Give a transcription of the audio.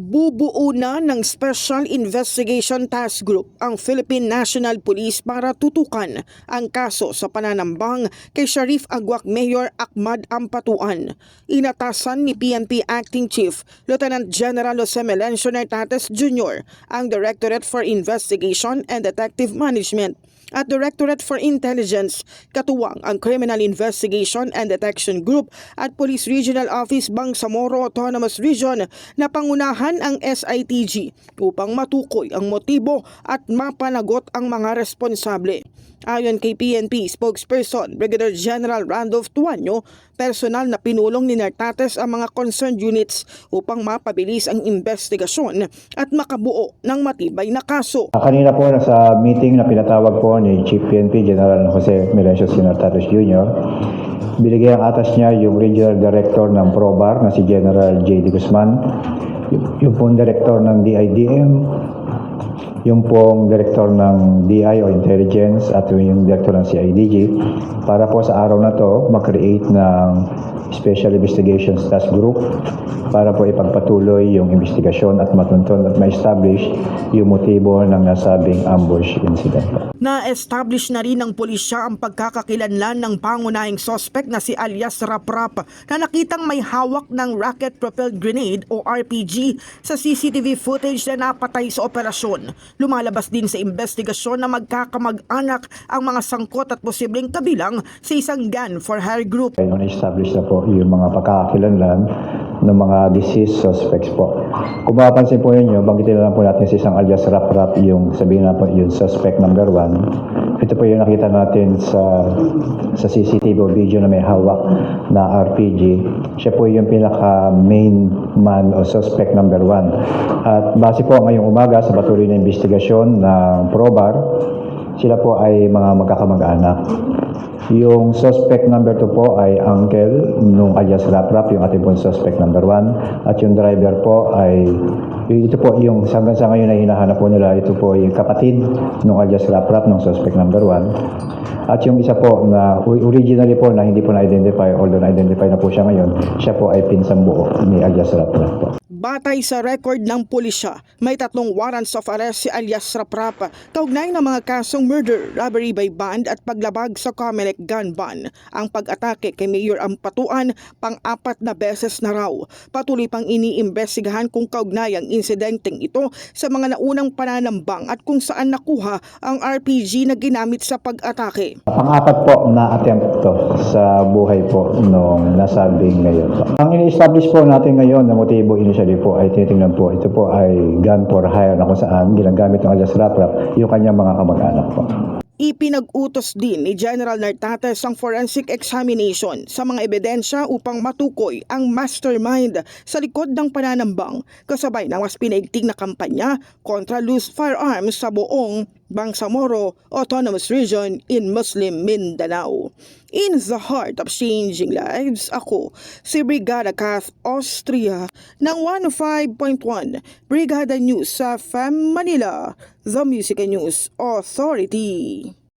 Bubuo na ng Special Investigation Task Group ang Philippine National Police para tutukan ang kaso sa pananambang kay Shariff Agwak Mayor Ahmad Ampatuan. Inatasan ni PNP Acting Chief Lieutenant General Jose Melencio Nartates Jr. ang Directorate for Investigation and Detective Management at Directorate for Intelligence, katuwang ang Criminal Investigation and Detection Group at Police Regional Office Bangsamoro Autonomous Region na pangunahan ang SITG upang matukoy ang motibo at mapanagot ang mga responsable. Ayon kay PNP spokesperson Brigadier General Randolph Tuanyo, personal na pinulong ni Nartates ang mga concerned units upang mapabilis ang investigasyon at makabuo ng matibay na kaso. Kanina po sa meeting na pinatawag po ni Chief PNP General Jose Melencio Nartates Jr., binigay ang atas niya yung Regional Director ng PROBAR na si General J.D. Guzman, yung pong Director ng DIDM, yung pong Director ng DI o Intelligence at yung Director ng CIDG para po sa araw na to mag-create ng Special Investigations Task Group para po ipagpatuloy yung investigasyon at matunton at ma-establish yung motibo ng nasabing ambush incident. Na-establish na rin ng pulisya ang pagkakakilanlan ng pangunahing suspect na si alias Raprap na nakitang may hawak ng rocket-propelled grenade o RPG sa CCTV footage na napatay sa operasyon. Lumalabas din sa investigasyon na magkakamag-anak ang mga sangkot at posibleng kabilang sa isang gun for hire group. Na-establish na po yung mga pagkakakilanlan ng mga deceased suspects po. Kung mapapansin po ninyo, banggitin na lang po natin si isang alias Raprap, yung sabihin na po yung suspect number 1. Ito po yung nakita natin sa CCTV video na may hawak na RPG. Siya po yung pinaka main man o suspect number 1. At base po ngayong umaga sa patuloy na investigasyon ng PROBAR, sila po ay mga magkakamag-anak. Yung suspect number 2 po ay uncle nung alias Raprap, yung ating pong suspect number 1. At yung driver po ay, ito po yung hanggang sa ngayon na hinahanap po nila, ito po yung kapatid nung alias Raprap nung suspect number 1. At yung isa po na originally po na hindi po na-identify, although na-identify na po siya ngayon, siya po ay pinsang buo ni alias Raprap po. Batay sa record ng pulisya, may 3 warrants of arrest si alias Raprap, kaugnay ng mga kasong murder, robbery by band at paglabag sa Comelec gun ban. Ang pag-atake kay Mayor Ampatuan, pang-4 na beses na raw. Patuloy pang iniimbestigahan kung kaugnay ang insidenteng ito sa mga naunang pananambang at kung saan nakuha ang RPG na ginamit sa pag-atake. Pang-4 po na attempt to sa buhay po nung nasabing ngayon po. Ang ini-establish po natin ngayon na motibo initially po ay tinitingnan po, ito po ay gun for hire na kung saan ginagamit ng alias Raprap yung kanyang mga kamag-anak po. Ipinag-utos din ni General Nartates ang forensic examination sa mga ebidensya upang matukoy ang mastermind sa likod ng pananambang, kasabay ng mas pinaigting na kampanya kontra loose firearms sa buong Bangsamoro Autonomous Region in Muslim Mindanao. In the heart of changing lives, ako si Brigada Kath Austria ng 105.1 Brigada News sa FM Manila, The Music and News Authority.